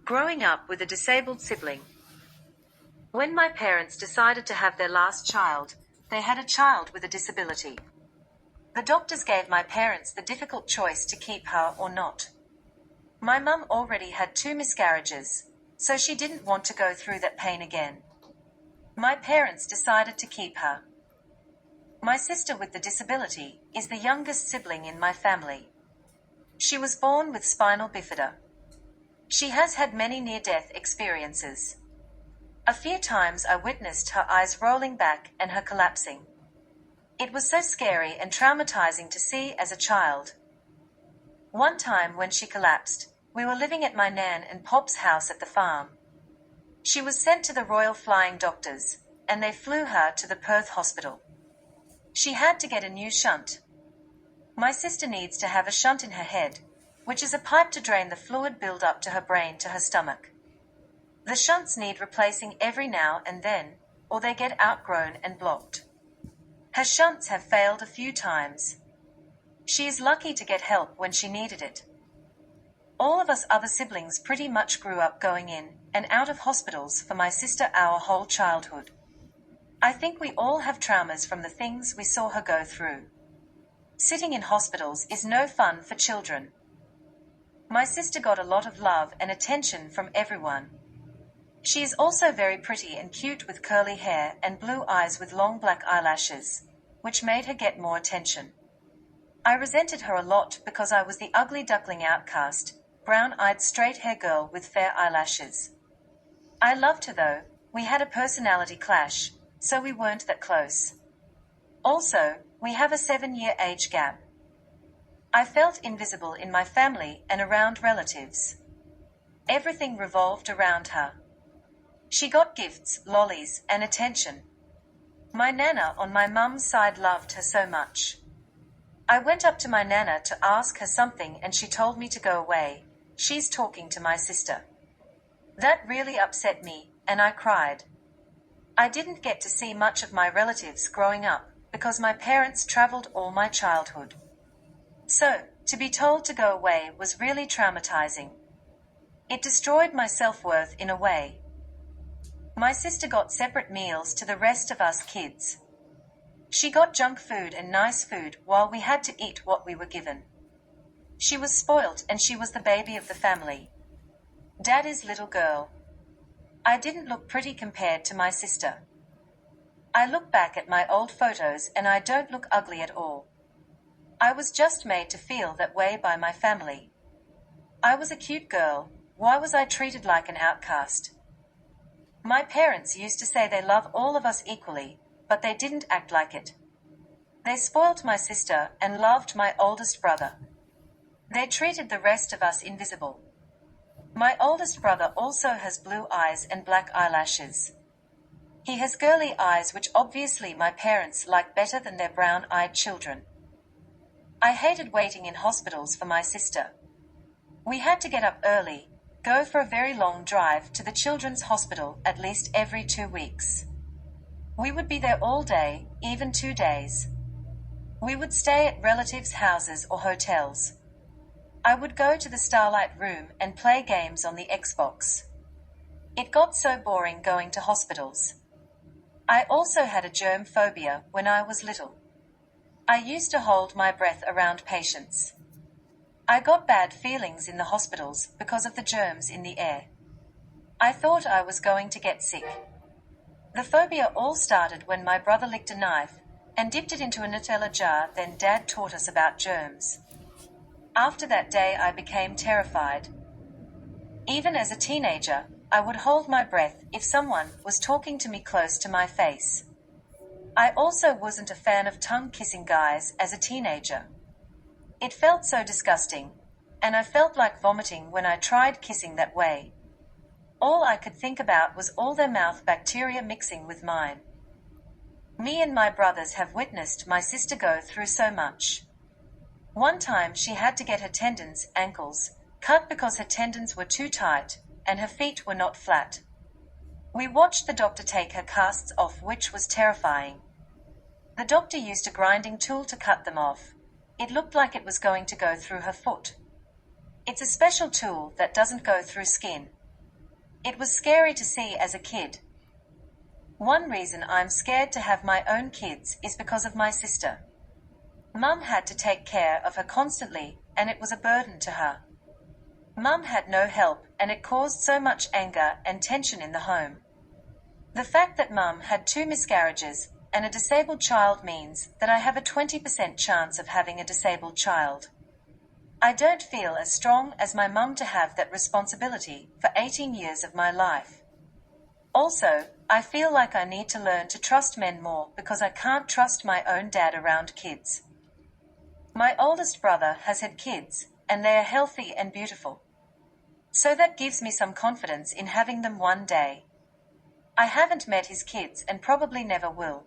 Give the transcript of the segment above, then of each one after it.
Growing up with a disabled sibling. When my parents decided to have their last child, they had a child with a disability. The doctors gave my parents the difficult choice to keep her or not. My mum already had 2 miscarriages, so she didn't want to go through that pain again. My parents decided to keep her. My sister with the disability is the youngest sibling in my family. She was born with spinal bifida. She has had many near-death experiences. A few times I witnessed her eyes rolling back and her collapsing. It was so scary and traumatizing to see as a child. One time when she collapsed, we were living at my nan and pop's house at the farm. She was sent to the Royal Flying Doctors, and they flew her to the Perth hospital. She had to get a new shunt. My sister needs to have a shunt in her head, which is a pipe to drain the fluid build up to her brain to her stomach. The shunts need replacing every now and then, or they get outgrown and blocked. Her shunts have failed a few times. She is lucky to get help when she needed it. All of us other siblings pretty much grew up going in and out of hospitals for my sister our whole childhood. I think we all have traumas from the things we saw her go through. Sitting in hospitals is no fun for children. My sister got a lot of love and attention from everyone. She is also very pretty and cute with curly hair and blue eyes with long black eyelashes, which made her get more attention. I resented her a lot because I was the ugly duckling outcast, brown-eyed straight-hair girl with fair eyelashes. I loved her though. We had a personality clash, so we weren't that close. Also, we have a 7-year age gap. I felt invisible in my family and around relatives. Everything revolved around her. She got gifts, lollies, and attention. My nana on my mum's side loved her so much. I went up to my nana to ask her something and she told me to go away. She's talking to my sister. That really upset me, and I cried. I didn't get to see much of my relatives growing up because my parents traveled all my childhood. So, to be told to go away was really traumatizing. It destroyed my self-worth in a way. My sister got separate meals to the rest of us kids. She got junk food and nice food while we had to eat what we were given. She was spoilt and she was the baby of the family. Daddy's little girl. I didn't look pretty compared to my sister. I look back at my old photos and I don't look ugly at all. I was just made to feel that way by my family. I was a cute girl. Why was I treated like an outcast? My parents used to say they love all of us equally, but they didn't act like it. They spoilt my sister and loved my oldest brother. They treated the rest of us invisible. My oldest brother also has blue eyes and black eyelashes. He has girly eyes which obviously my parents like better than their brown-eyed children. I hated waiting in hospitals for my sister. We had to get up early, go for a very long drive to the children's hospital at least every 2 weeks. We would be there all day, even 2 days. We would stay at relatives' houses or hotels. I would go to the Starlight Room and play games on the Xbox. It got so boring going to hospitals. I also had a germ phobia when I was little. I used to hold my breath around patients. I got bad feelings in the hospitals because of the germs in the air. I thought I was going to get sick. The phobia all started when my brother licked a knife and dipped it into a Nutella jar, then Dad taught us about germs. After that day I became terrified. Even as a teenager, I would hold my breath if someone was talking to me close to my face. I also wasn't a fan of tongue-kissing guys as a teenager. It felt so disgusting, and I felt like vomiting when I tried kissing that way. All I could think about was all their mouth bacteria mixing with mine. Me and my brothers have witnessed my sister go through so much. One time she had to get her tendons, ankles, cut because her tendons were too tight, and her feet were not flat. We watched the doctor take her casts off, which was terrifying. The doctor used a grinding tool to cut them off. It looked like it was going to go through her foot. It's a special tool that doesn't go through skin. It was scary to see as a kid. One reason I'm scared to have my own kids is because of my sister. Mum had to take care of her constantly, and it was a burden to her. Mum had no help, and it caused so much anger and tension in the home. The fact that Mum had 2 miscarriages and a disabled child means that I have a 20% chance of having a disabled child. I don't feel as strong as my mum to have that responsibility for 18 years of my life. Also, I feel like I need to learn to trust men more because I can't trust my own dad around kids. My oldest brother has had kids, and they are healthy and beautiful. So that gives me some confidence in having them one day. I haven't met his kids and probably never will.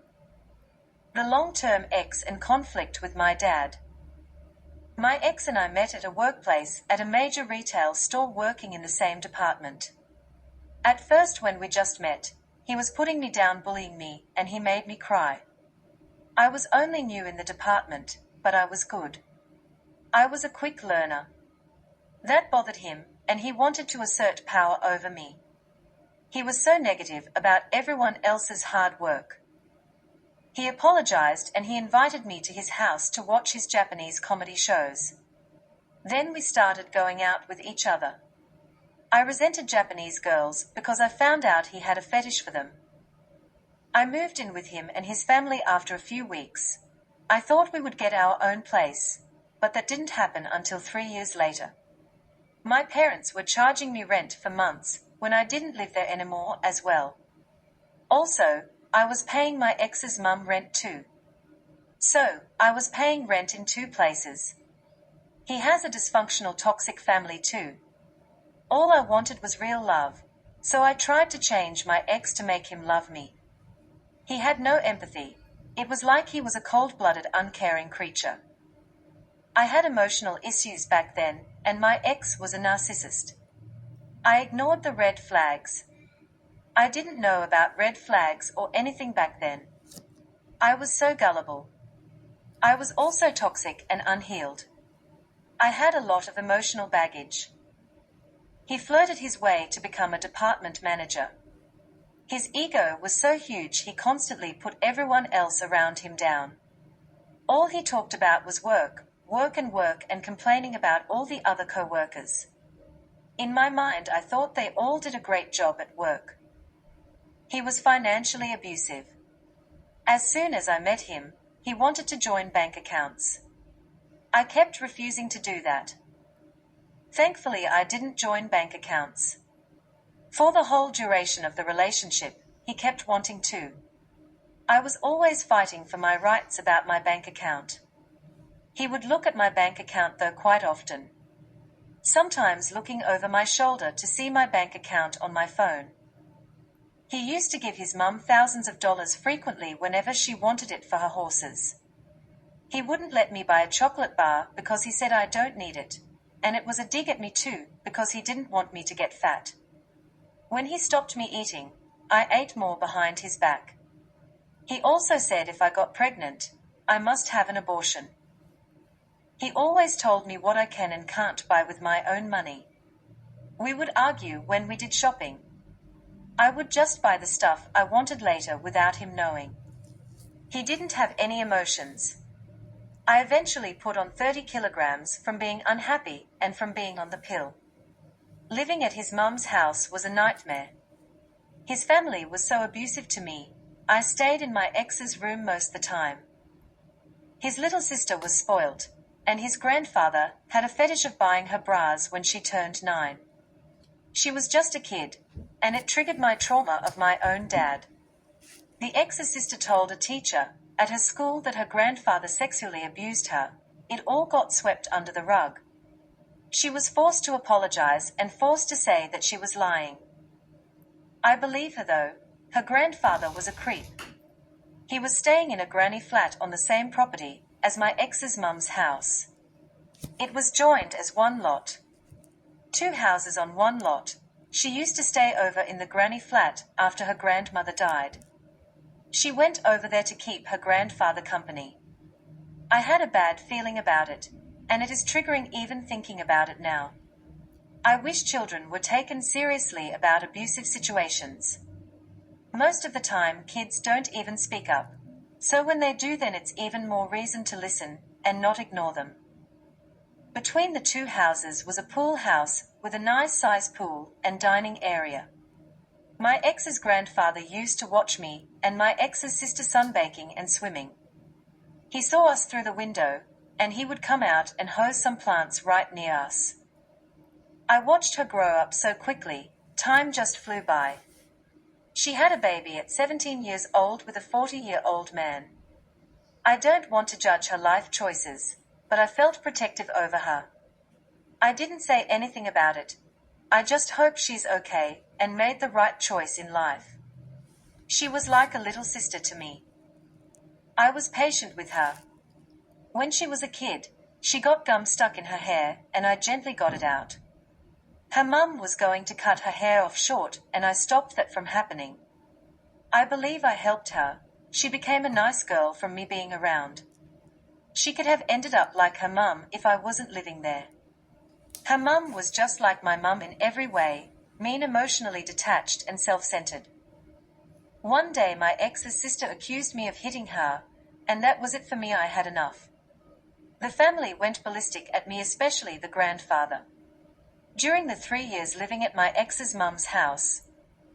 The long-term ex and conflict with my dad. My ex and I met at a workplace at a major retail store working in the same department. At first when we just met, he was putting me down, bullying me, and he made me cry. I was only new in the department, but I was good. I was a quick learner. That bothered him, and he wanted to assert power over me. He was so negative about everyone else's hard work. He apologized and he invited me to his house to watch his Japanese comedy shows. Then we started going out with each other. I resented Japanese girls because I found out he had a fetish for them. I moved in with him and his family after a few weeks. I thought we would get our own place, but that didn't happen until 3 years later. My parents were charging me rent for months when I didn't live there anymore as well. Also, I was paying my ex's mum rent too. So, I was paying rent in 2 places. He has a dysfunctional toxic family too. All I wanted was real love, so I tried to change my ex to make him love me. He had no empathy. It was like he was a cold-blooded, uncaring creature. I had emotional issues back then, and my ex was a narcissist. I ignored the red flags. I didn't know about red flags or anything back then. I was so gullible. I was also toxic and unhealed. I had a lot of emotional baggage. He flirted his way to become a department manager. His ego was so huge he constantly put everyone else around him down. All he talked about was work, work and work, and complaining about all the other co-workers. In my mind, I thought they all did a great job at work. He was financially abusive. As soon as I met him, he wanted to join bank accounts. I kept refusing to do that. Thankfully, I didn't join bank accounts. For the whole duration of the relationship, he kept wanting to. I was always fighting for my rights about my bank account. He would look at my bank account though quite often. Sometimes looking over my shoulder to see my bank account on my phone. He used to give his mum thousands of dollars frequently whenever she wanted it for her horses. He wouldn't let me buy a chocolate bar because he said I don't need it, and it was a dig at me too because he didn't want me to get fat. When he stopped me eating, I ate more behind his back. He also said if I got pregnant, I must have an abortion. He always told me what I can and can't buy with my own money. We would argue when we did shopping. I would just buy the stuff I wanted later without him knowing. He didn't have any emotions. I eventually put on 30 kilograms from being unhappy and from being on the pill. Living at his mum's house was a nightmare. His family was so abusive to me, I stayed in my ex's room most of the time. His little sister was spoilt, and his grandfather had a fetish of buying her bras when she turned 9. She was just a kid, and it triggered my trauma of my own dad. The ex's sister told a teacher at her school that her grandfather sexually abused her. It all got swept under the rug. She was forced to apologize and forced to say that she was lying. I believe her though. Her grandfather was a creep. He was staying in a granny flat on the same property as my ex's mum's house. It was joined as one lot. 2 houses on one lot. She used to stay over in the granny flat after her grandmother died. She went over there to keep her grandfather company. I had a bad feeling about it, and it is triggering even thinking about it now. I wish children were taken seriously about abusive situations. Most of the time, kids don't even speak up. So when they do, then it's even more reason to listen and not ignore them. Between the two houses was a pool house with a nice sized pool and dining area. My ex's grandfather used to watch me and my ex's sister sunbaking and swimming. He saw us through the window, and he would come out and hose some plants right near us. I watched her grow up so quickly, time just flew by. She had a baby at 17 years old with a 40-year-old man. I don't want to judge her life choices, but I felt protective over her. I didn't say anything about it. I just hope she's okay and made the right choice in life. She was like a little sister to me. I was patient with her. When she was a kid, she got gum stuck in her hair, and I gently got it out. Her mum was going to cut her hair off short, and I stopped that from happening. I believe I helped her. She became a nice girl from me being around. She could have ended up like her mum if I wasn't living there. Her mum was just like my mum in every way, mean, emotionally detached and self-centered. One day my ex's sister accused me of hitting her, and that was it for me. I had enough. The family went ballistic at me, especially the grandfather. During the 3 years living at my ex's mum's house,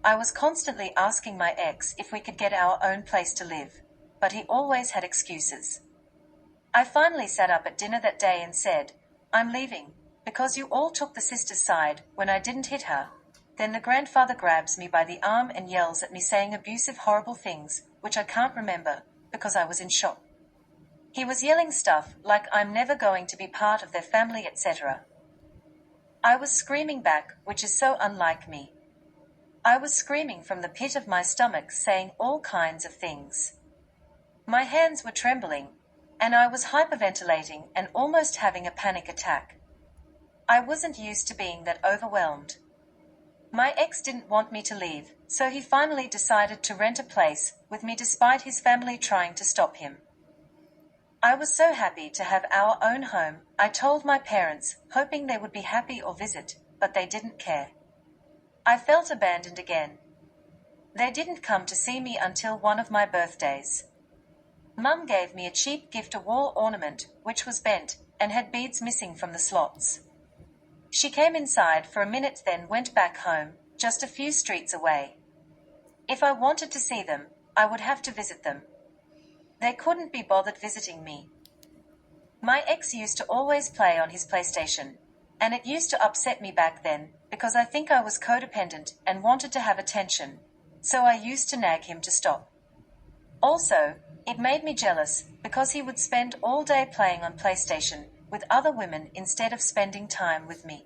I was constantly asking my ex if we could get our own place to live, but he always had excuses. I finally sat up at dinner that day and said, "I'm leaving, because you all took the sister's side when I didn't hit her." Then the grandfather grabs me by the arm and yells at me, saying abusive, horrible things, which I can't remember, because I was in shock. He was yelling stuff like I'm never going to be part of their family, etc. I was screaming back, which is so unlike me. I was screaming from the pit of my stomach, saying all kinds of things. My hands were trembling, and I was hyperventilating and almost having a panic attack. I wasn't used to being that overwhelmed. My ex didn't want me to leave, so he finally decided to rent a place with me despite his family trying to stop him. I was so happy to have our own home. I told my parents, hoping they would be happy or visit, but they didn't care. I felt abandoned again. They didn't come to see me until one of my birthdays. Mum gave me a cheap gift, a wall ornament, which was bent and had beads missing from the slots. She came inside for a minute, then went back home, just a few streets away. If I wanted to see them, I would have to visit them. They couldn't be bothered visiting me. My ex used to always play on his PlayStation, and it used to upset me back then, because I think I was codependent and wanted to have attention, so I used to nag him to stop. Also, it made me jealous, because he would spend all day playing on PlayStation with other women instead of spending time with me.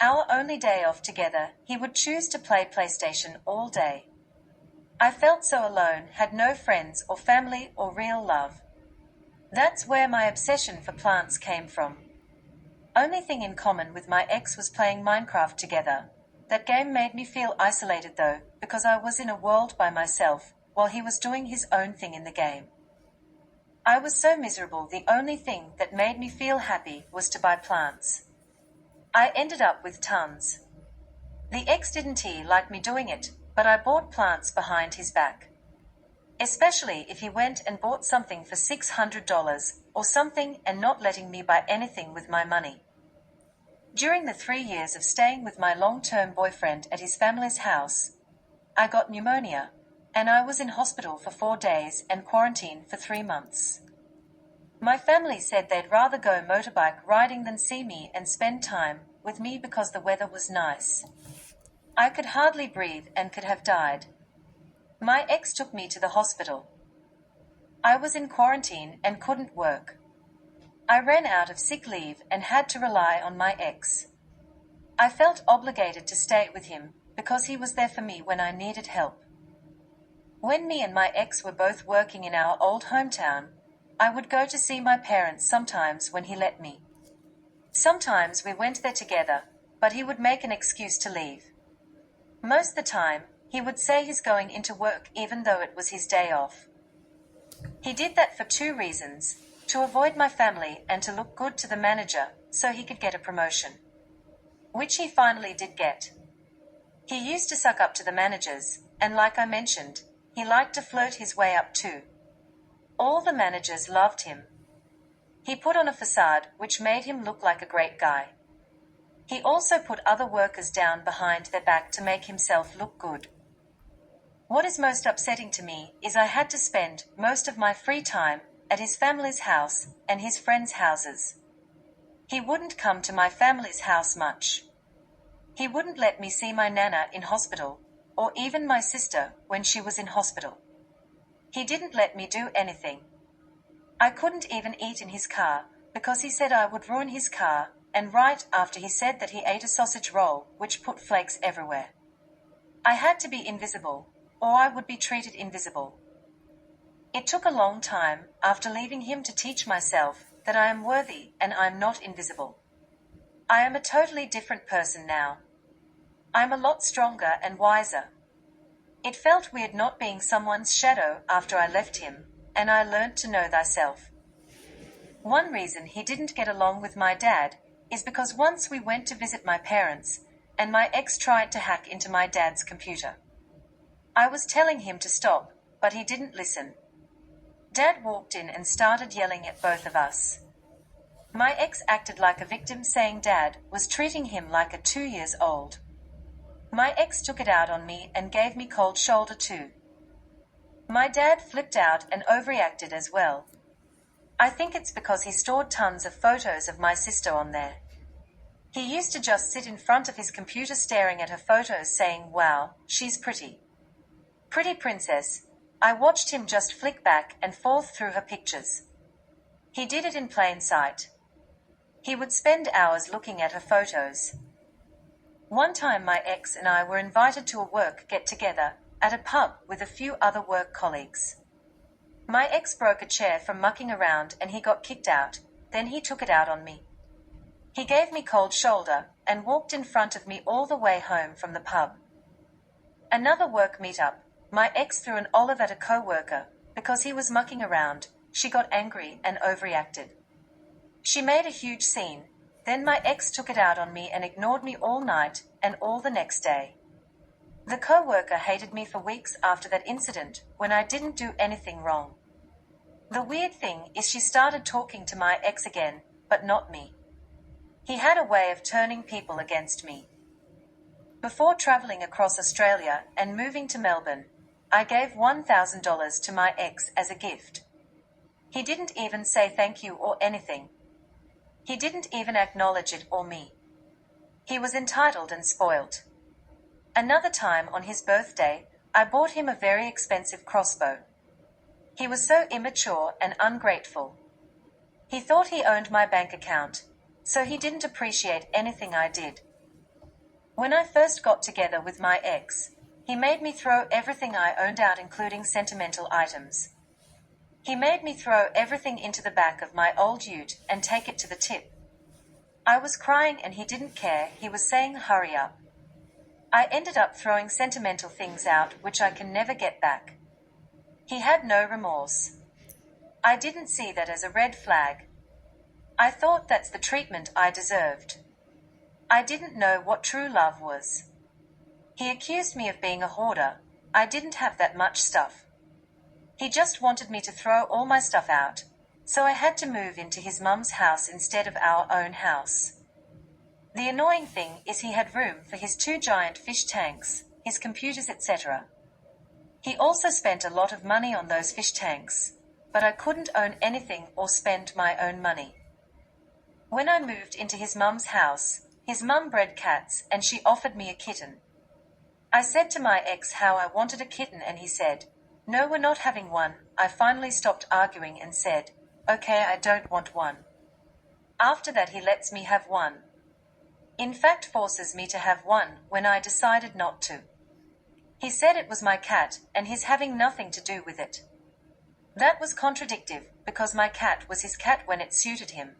Our only day off together, he would choose to play PlayStation all day. I felt so alone, had no friends or family or real love. That's where my obsession for plants came from. Only thing in common with my ex was playing Minecraft together. That game made me feel isolated though, because I was in a world by myself, while he was doing his own thing in the game. I was so miserable. The only thing that made me feel happy was to buy plants. I ended up with tons. The ex didn't like me doing it, but I bought plants behind his back. Especially if he went and bought something for $600 or something and not letting me buy anything with my money. During the 3 years of staying with my long-term boyfriend at his family's house, I got pneumonia, and I was in hospital for 4 days and quarantined for 3 months. My family said they'd rather go motorbike riding than see me and spend time with me because the weather was nice. I could hardly breathe and could have died. My ex took me to the hospital. I was in quarantine and couldn't work. I ran out of sick leave and had to rely on my ex. I felt obligated to stay with him because he was there for me when I needed help. When me and my ex were both working in our old hometown, I would go to see my parents sometimes when he let me. Sometimes we went there together, but he would make an excuse to leave. Most the time, he would say he's going into work even though it was his day off. He did that for 2 reasons: to avoid my family and to look good to the manager so he could get a promotion. which he finally did get. He used to suck up to the managers, and like I mentioned, he liked to flirt his way up too. All the managers loved him. He put on a facade which made him look like a great guy. He also put other workers down behind their back to make himself look good. What is most upsetting to me is I had to spend most of my free time at his family's house and his friends' houses. He wouldn't come to my family's house much. He wouldn't let me see my nana in hospital, or even my sister when she was in hospital. He didn't let me do anything. I couldn't even eat in his car, because he said I would ruin his car, and right after he said that he ate a sausage roll, which put flakes everywhere. I had to be invisible, or I would be treated invisible. It took a long time, after leaving him, to teach myself that I am worthy and I am not invisible. I am a totally different person now. I'm a lot stronger and wiser. It felt weird not being someone's shadow after I left him, and I learned to know thyself. One reason he didn't get along with my dad is because once we went to visit my parents, and my ex tried to hack into my dad's computer. I was telling him to stop, but he didn't listen. Dad walked in and started yelling at both of us. My ex acted like a victim, saying Dad was treating him like a 2 years old. My ex took it out on me and gave me cold shoulder too. My dad flipped out and overreacted as well. I think it's because he stored tons of photos of my sister on there. He used to just sit in front of his computer staring at her photos saying, "Wow, she's pretty. Pretty princess." I watched him just flick back and forth through her pictures. He did it in plain sight. He would spend hours looking at her photos. One time my ex and I were invited to a work get-together at a pub with a few other work colleagues. My ex broke a chair from mucking around and he got kicked out, then he took it out on me. He gave me cold shoulder and walked in front of me all the way home from the pub. Another work meetup, my ex threw an olive at a co-worker because he was mucking around. She got angry and overreacted. She made a huge scene. Then my ex took it out on me and ignored me all night and all the next day. The co-worker hated me for weeks after that incident when I didn't do anything wrong. The weird thing is she started talking to my ex again, but not me. He had a way of turning people against me. Before traveling across Australia and moving to Melbourne, I gave $1,000 to my ex as a gift. He didn't even say thank you or anything. He didn't even acknowledge it or me. He was entitled and spoilt. Another time on his birthday, I bought him a very expensive crossbow. He was so immature and ungrateful. He thought he owned my bank account, so he didn't appreciate anything I did. When I first got together with my ex, he made me throw everything I owned out, including sentimental items. He made me throw everything into the back of my old ute and take it to the tip. I was crying and he didn't care. He was saying, "Hurry up." I ended up throwing sentimental things out which I can never get back. He had no remorse. I didn't see that as a red flag. I thought that's the treatment I deserved. I didn't know what true love was. He accused me of being a hoarder. I didn't have that much stuff. He just wanted me to throw all my stuff out, so I had to move into his mum's house instead of our own house. The annoying thing is he had room for his 2 giant fish tanks, his computers, etc. He also spent a lot of money on those fish tanks, but I couldn't own anything or spend my own money. When I moved into his mum's house, his mum bred cats and she offered me a kitten. I said to my ex how I wanted a kitten and he said, "No, we're not having one." I finally stopped arguing and said, "Okay, I don't want one." After that he lets me have one. In fact, forces me to have one when I decided not to. He said it was my cat and he's having nothing to do with it. That was contradictive because my cat was his cat when it suited him.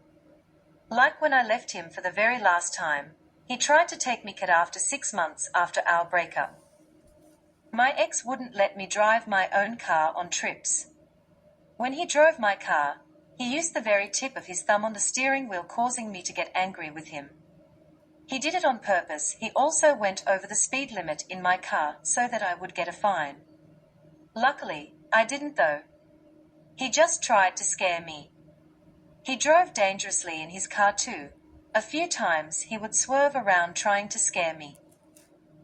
Like when I left him for the very last time, he tried to take me cat after 6 months after our breakup. My ex wouldn't let me drive my own car on trips. When he drove my car, he used the very tip of his thumb on the steering wheel, causing me to get angry with him. He did it on purpose. He also went over the speed limit in my car so that I would get a fine. Luckily, I didn't though. He just tried to scare me. He drove dangerously in his car too. A few times he would swerve around trying to scare me.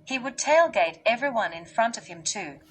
He would tailgate everyone in front of him too.